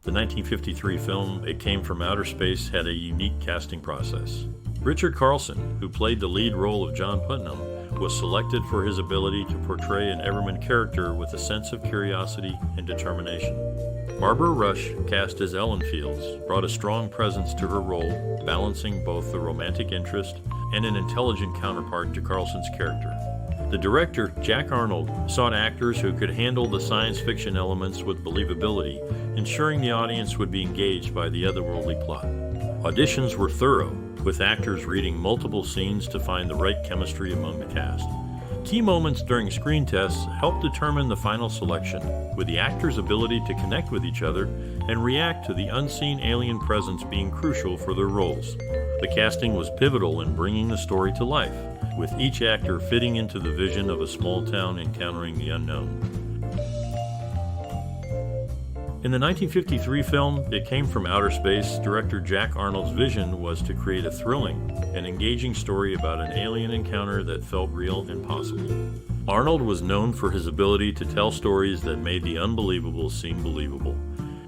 The 1953 film It Came from Outer Space had a unique casting process. Richard Carlson, who played the lead role of John Putnam, was selected for his ability to portray an Everman character with a sense of curiosity and determination. Barbara Rush, cast as Ellen Fields, brought a strong presence to her role, balancing both the romantic interest and an intelligent counterpart to Carlson's character. The director, Jack Arnold, sought actors who could handle the science fiction elements with believability, ensuring the audience would be engaged by the otherworldly plot. Auditions were thorough, with actors reading multiple scenes to find the right chemistry among the cast. Key moments during screen tests helped determine the final selection, with the actors' ability to connect with each other and react to the unseen alien presence being crucial for their roles. The casting was pivotal in bringing the story to life, with each actor fitting into the vision of a small town encountering the unknown. In the 1953 film, It Came from Outer Space, director Jack Arnold's vision was to create a thrilling and engaging story about an alien encounter that felt real and possible. Arnold was known for his ability to tell stories that made the unbelievable seem believable.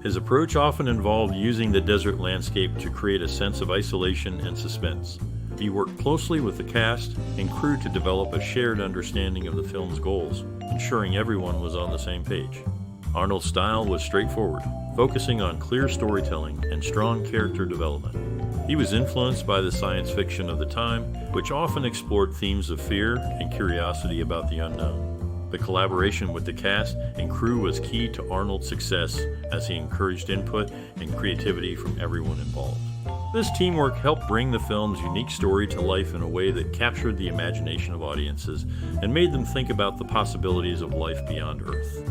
His approach often involved using the desert landscape to create a sense of isolation and suspense. He worked closely with the cast and crew to develop a shared understanding of the film's goals, ensuring everyone was on the same page. Arnold's style was straightforward, focusing on clear storytelling and strong character development. He was influenced by the science fiction of the time, which often explored themes of fear and curiosity about the unknown. The collaboration with the cast and crew was key to Arnold's success as he encouraged input and creativity from everyone involved. This teamwork helped bring the film's unique story to life in a way that captured the imagination of audiences and made them think about the possibilities of life beyond Earth.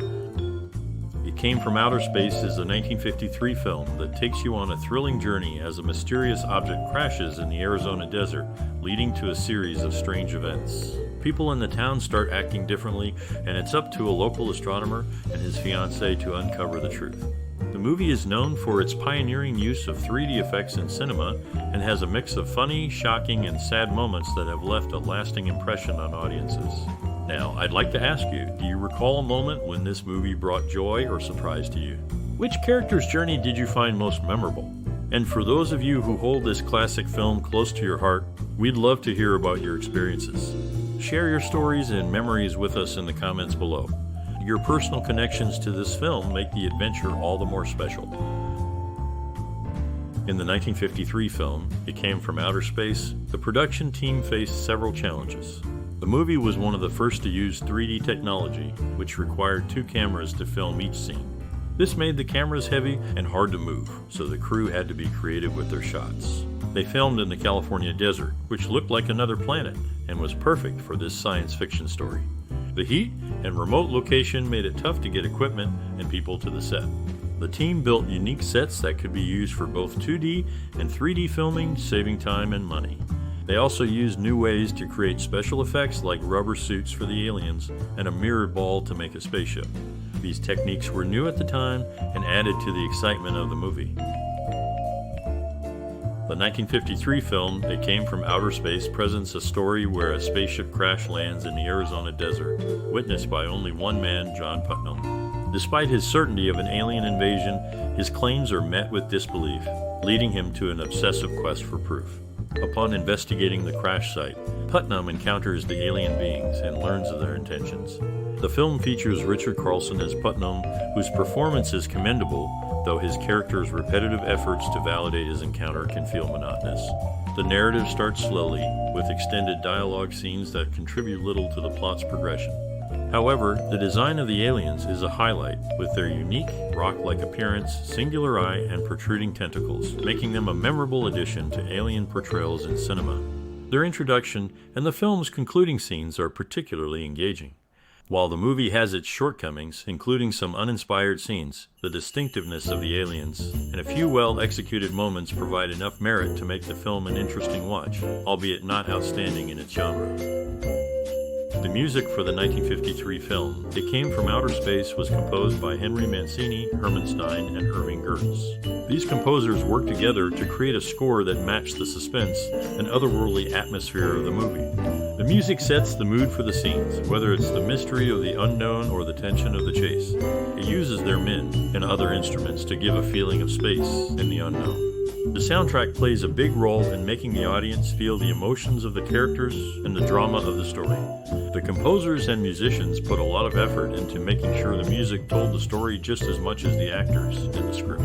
It Came from Outer Space is a 1953 film that takes you on a thrilling journey as a mysterious object crashes in the Arizona desert, leading to a series of strange events. People in the town start acting differently, and it's up to a local astronomer and his fiancée to uncover the truth. The movie is known for its pioneering use of 3D effects in cinema and has a mix of funny, shocking, and sad moments that have left a lasting impression on audiences. Now, I'd like to ask you, do you recall a moment when this movie brought joy or surprise to you? Which character's journey did you find most memorable? And for those of you who hold this classic film close to your heart, we'd love to hear about your experiences. Share your stories and memories with us in the comments below. Your personal connections to this film make the adventure all the more special. In the 1953 film, It Came from Outer Space, the production team faced several challenges. The movie was one of the first to use 3D technology, which required 2 cameras to film each scene. This made the cameras heavy and hard to move, so the crew had to be creative with their shots. They filmed in the California desert, which looked like another planet and was perfect for this science fiction story. The heat and remote location made it tough to get equipment and people to the set. The team built unique sets that could be used for both 2D and 3D filming, saving time and money. They also used new ways to create special effects like rubber suits for the aliens and a mirrored ball to make a spaceship. These techniques were new at the time and added to the excitement of the movie. The 1953 film, It Came from Outer Space, presents a story where a spaceship crash lands in the Arizona desert, witnessed by only one man, John Putnam. Despite his certainty of an alien invasion, his claims are met with disbelief, leading him to an obsessive quest for proof. Upon investigating the crash site, Putnam encounters the alien beings and learns of their intentions. The film features Richard Carlson as Putnam, whose performance is commendable, though his character's repetitive efforts to validate his encounter can feel monotonous. The narrative starts slowly, with extended dialogue scenes that contribute little to the plot's progression. However, the design of the aliens is a highlight, with their unique, rock-like appearance, singular eye, and protruding tentacles, making them a memorable addition to alien portrayals in cinema. Their introduction and the film's concluding scenes are particularly engaging. While the movie has its shortcomings, including some uninspired scenes, the distinctiveness of the aliens, and a few well-executed moments provide enough merit to make the film an interesting watch, albeit not outstanding in its genre. The music for the 1953 film, It Came from Outer Space, was composed by Henry Mancini, Herman Stein, and Irving Gertz. These composers worked together to create a score that matched the suspense and otherworldly atmosphere of the movie. The music sets the mood for the scenes, whether it's the mystery of the unknown or the tension of the chase. It uses their men and other instruments to give a feeling of space and the unknown. The soundtrack plays a big role in making the audience feel the emotions of the characters and the drama of the story. The composers and musicians put a lot of effort into making sure the music told the story just as much as the actors in the script.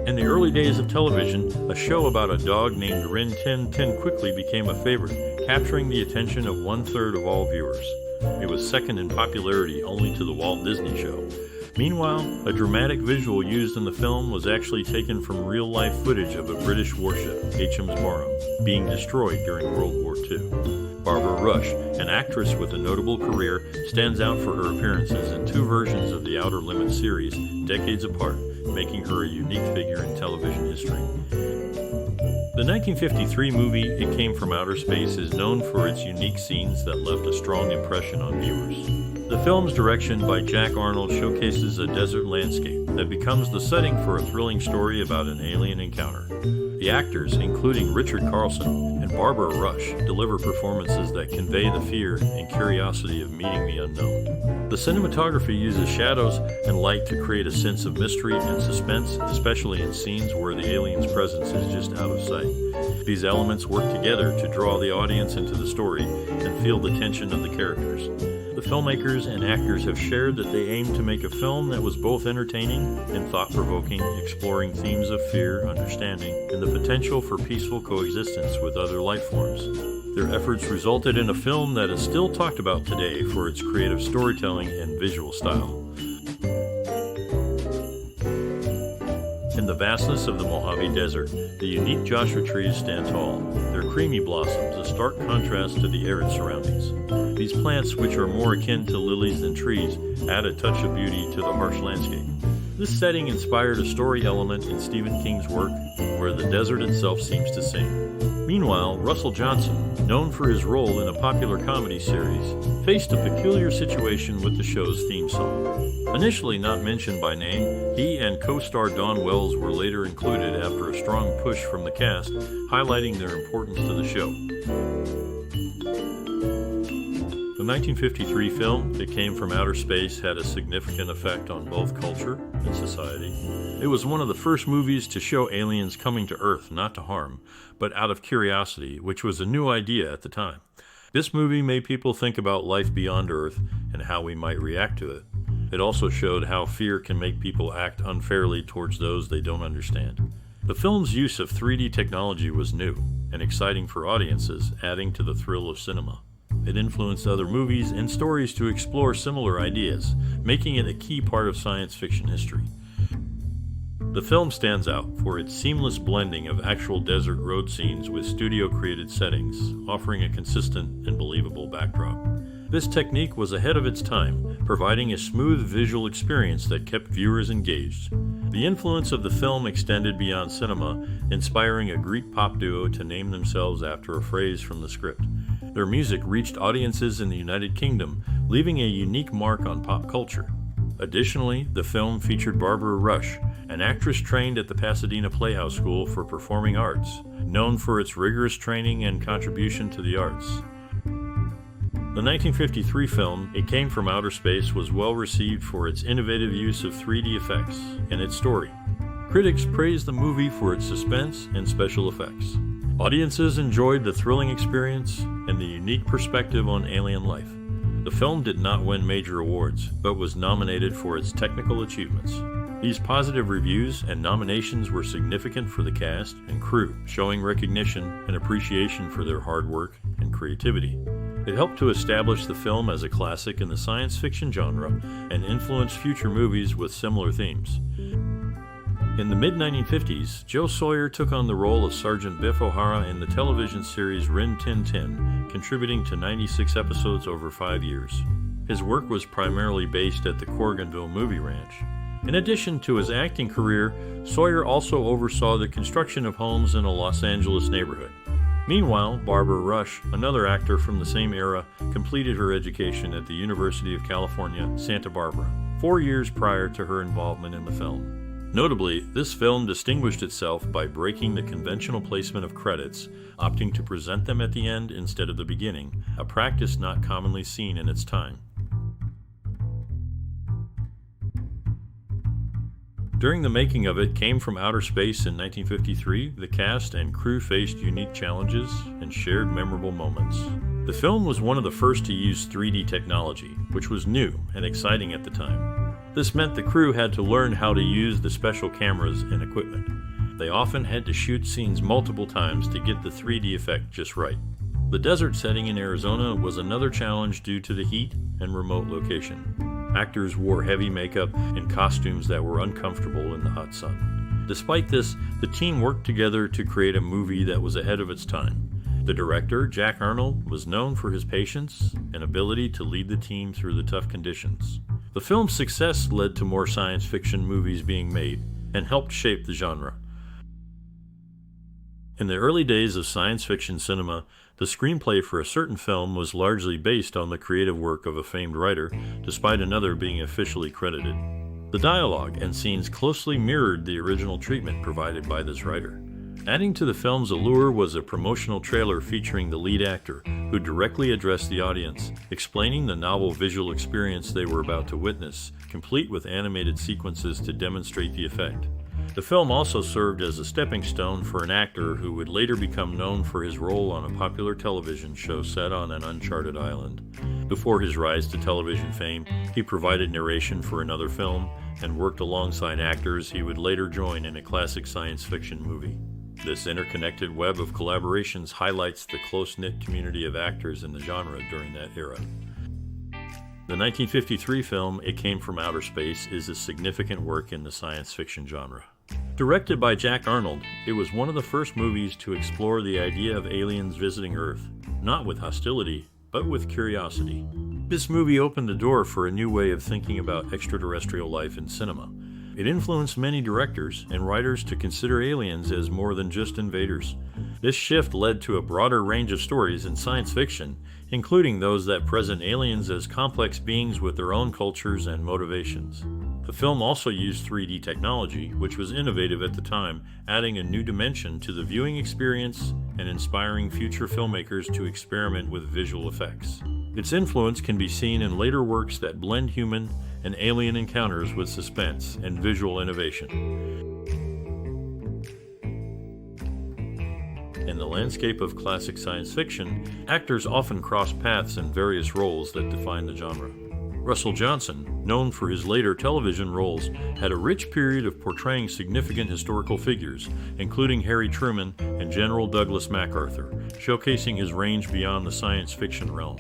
In the early days of television, a show about a dog named Rin Tin Tin quickly became a favorite, capturing the attention of 1/3 of all viewers. It was second in popularity only to the Walt Disney Show. Meanwhile, a dramatic visual used in the film was actually taken from real-life footage of a British warship, HMS Barham, being destroyed during World War II. Barbara Rush, an actress with a notable career, stands out for her appearances in 2 versions of the Outer Limits series, decades apart, making her a unique figure in television history. The 1953 movie It Came from Outer Space is known for its unique scenes that left a strong impression on viewers. The film's direction by Jack Arnold showcases a desert landscape that becomes the setting for a thrilling story about an alien encounter. The actors, including Richard Carlson and Barbara Rush, deliver performances that convey the fear and curiosity of meeting the unknown. The cinematography uses shadows and light to create a sense of mystery and suspense, especially in scenes where the alien's presence is just out of sight. These elements work together to draw the audience into the story and feel the tension of the characters. The filmmakers and actors have shared that they aimed to make a film that was both entertaining and thought-provoking, exploring themes of fear, understanding, and the potential for peaceful coexistence with other life forms. Their efforts resulted in a film that is still talked about today for its creative storytelling and visual style. In the vastness of the Mojave Desert, the unique Joshua trees stand tall, their creamy blossoms a stark contrast to the arid surroundings. These plants, which are more akin to lilies than trees, add a touch of beauty to the harsh landscape. This setting inspired a story element in Stephen King's work, where the desert itself seems to sing. Meanwhile, Russell Johnson, known for his role in a popular comedy series, faced a peculiar situation with the show's theme song. Initially not mentioned by name, he and co-star Dawn Wells were later included after a strong push from the cast, highlighting their importance to the show. The 1953 film, It Came from Outer Space, had a significant effect on both culture and society. It was one of the first movies to show aliens coming to Earth not to harm, but out of curiosity, which was a new idea at the time. This movie made people think about life beyond Earth and how we might react to it. It also showed how fear can make people act unfairly towards those they don't understand. The film's use of 3D technology was new and exciting for audiences, adding to the thrill of cinema. It influenced other movies and stories to explore similar ideas, making it a key part of science fiction history. The film stands out for its seamless blending of actual desert road scenes with studio-created settings, offering a consistent and believable backdrop. This technique was ahead of its time, providing a smooth visual experience that kept viewers engaged. The influence of the film extended beyond cinema, inspiring a Greek pop duo to name themselves after a phrase from the script. Their music reached audiences in the United Kingdom, leaving a unique mark on pop culture. Additionally, the film featured Barbara Rush, an actress trained at the Pasadena Playhouse School for Performing Arts, known for its rigorous training and contribution to the arts. The 1953 film, It Came from Outer Space, was well received for its innovative use of 3D effects and its story. Critics praised the movie for its suspense and special effects. Audiences enjoyed the thrilling experience and the unique perspective on alien life. The film did not win major awards, but was nominated for its technical achievements. These positive reviews and nominations were significant for the cast and crew, showing recognition and appreciation for their hard work and creativity. It helped to establish the film as a classic in the science fiction genre and influenced future movies with similar themes. In the mid-1950s, Joe Sawyer took on the role of Sergeant Biff O'Hara in the television series Rin Tin Tin, contributing to 96 episodes over 5 years. His work was primarily based at the Corriganville Movie Ranch. In addition to his acting career, Sawyer also oversaw the construction of homes in a Los Angeles neighborhood. Meanwhile, Barbara Rush, another actor from the same era, completed her education at the University of California, Santa Barbara, 4 years prior to her involvement in the film. Notably, this film distinguished itself by breaking the conventional placement of credits, opting to present them at the end instead of the beginning, a practice not commonly seen in its time. During the making of It Came from Outer Space in 1953, the cast and crew faced unique challenges and shared memorable moments. The film was one of the first to use 3D technology, which was new and exciting at the time. This meant the crew had to learn how to use the special cameras and equipment. They often had to shoot scenes multiple times to get the 3D effect just right. The desert setting in Arizona was another challenge due to the heat and remote location. Actors wore heavy makeup and costumes that were uncomfortable in the hot sun. Despite this, the team worked together to create a movie that was ahead of its time. The director, Jack Arnold, was known for his patience and ability to lead the team through the tough conditions. The film's success led to more science fiction movies being made and helped shape the genre. In the early days of science fiction cinema, the screenplay for a certain film was largely based on the creative work of a famed writer, despite another being officially credited. The dialogue and scenes closely mirrored the original treatment provided by this writer. Adding to the film's allure was a promotional trailer featuring the lead actor, who directly addressed the audience, explaining the novel visual experience they were about to witness, complete with animated sequences to demonstrate the effect. The film also served as a stepping stone for an actor who would later become known for his role on a popular television show set on an uncharted island. Before his rise to television fame, he provided narration for another film and worked alongside actors he would later join in a classic science fiction movie. This interconnected web of collaborations highlights the close-knit community of actors in the genre during that era. The 1953 film It Came from Outer Space is a significant work in the science fiction genre. Directed by Jack Arnold, it was one of the first movies to explore the idea of aliens visiting Earth, not with hostility, but with curiosity. This movie opened the door for a new way of thinking about extraterrestrial life in cinema. It influenced many directors and writers to consider aliens as more than just invaders. This shift led to a broader range of stories in science fiction, including those that present aliens as complex beings with their own cultures and motivations. The film also used 3D technology, which was innovative at the time, adding a new dimension to the viewing experience and inspiring future filmmakers to experiment with visual effects. Its influence can be seen in later works that blend human and alien encounters with suspense and visual innovation. In the landscape of classic science fiction, actors often cross paths in various roles that define the genre. Russell Johnson, known for his later television roles, had a rich period of portraying significant historical figures, including Harry Truman and General Douglas MacArthur, showcasing his range beyond the science fiction realm.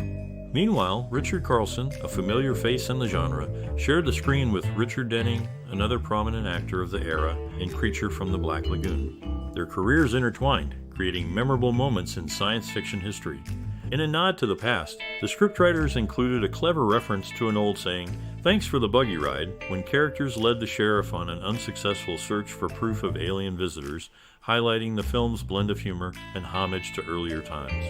Meanwhile, Richard Carlson, a familiar face in the genre, shared the screen with Richard Denning, another prominent actor of the era, in Creature from the Black Lagoon. Their careers intertwined, creating memorable moments in science fiction history. In a nod to the past, the scriptwriters included a clever reference to an old saying, "Thanks for the buggy ride," when characters led the sheriff on an unsuccessful search for proof of alien visitors, highlighting the film's blend of humor and homage to earlier times.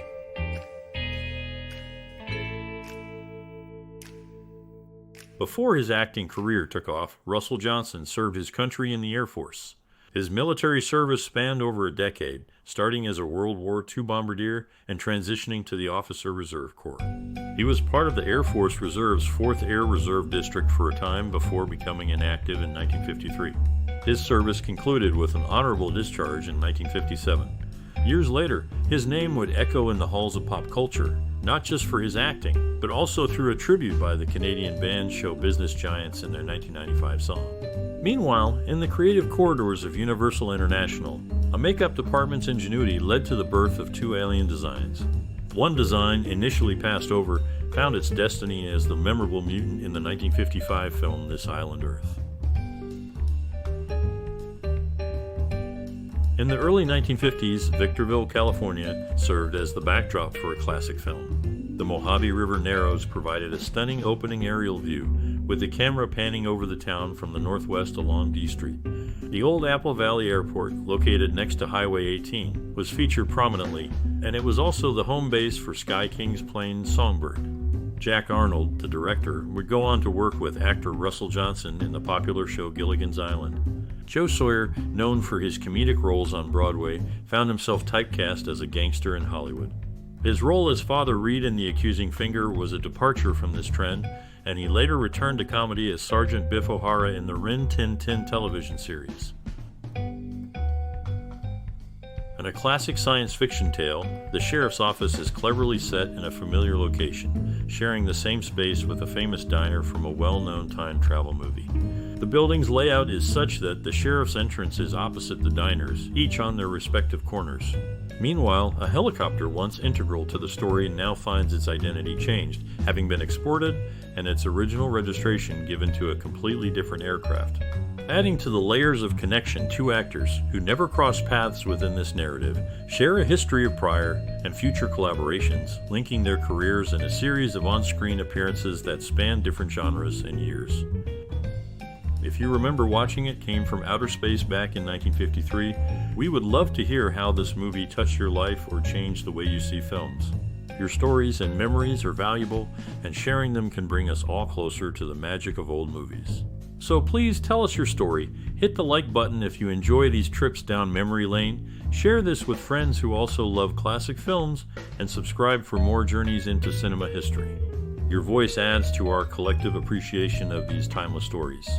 Before his acting career took off, Russell Johnson served his country in the Air Force. His military service spanned over a decade, starting as a World War II bombardier and transitioning to the Officer Reserve Corps. He was part of the Air Force Reserve's 4th Air Reserve District for a time before becoming inactive in 1953. His service concluded with an honorable discharge in 1957. Years later, his name would echo in the halls of pop culture, not just for his acting, but also through a tribute by the Canadian band Show Business Giants in their 1995 song. Meanwhile, in the creative corridors of Universal International, a makeup department's ingenuity led to the birth of 2 alien designs. One design, initially passed over, found its destiny as the memorable mutant in the 1955 film This Island Earth. In the early 1950s, Victorville, California served as the backdrop for a classic film. The Mojave River Narrows provided a stunning opening aerial view, with the camera panning over the town from the northwest along D Street. The old Apple Valley Airport, located next to Highway 18, was featured prominently, and it was also the home base for Sky King's plane Songbird. Jack Arnold, the director, would go on to work with actor Russell Johnson in the popular show Gilligan's Island. Joe Sawyer, known for his comedic roles on Broadway, found himself typecast as a gangster in Hollywood. His role as Father Reed in The Accusing Finger was a departure from this trend, and he later returned to comedy as Sergeant Biff O'Hara in the Rin Tin Tin television series. In a classic science fiction tale, the sheriff's office is cleverly set in a familiar location, sharing the same space with a famous diner from a well-known time travel movie. The building's layout is such that the sheriff's entrance is opposite the diners, each on their respective corners. Meanwhile, a helicopter once integral to the story now finds its identity changed, having been exported and its original registration given to a completely different aircraft. Adding to the layers of connection, two actors, who never cross paths within this narrative, share a history of prior and future collaborations, linking their careers in a series of on-screen appearances that span different genres and years. If you remember watching it came from outer space back in 1953, we would love to hear how this movie touched your life or changed the way you see films. Your stories and memories are valuable, and sharing them can bring us all closer to the magic of old movies. So please tell us your story, hit the like button if you enjoy these trips down memory lane, share this with friends who also love classic films, and subscribe for more journeys into cinema history. Your voice adds to our collective appreciation of these timeless stories.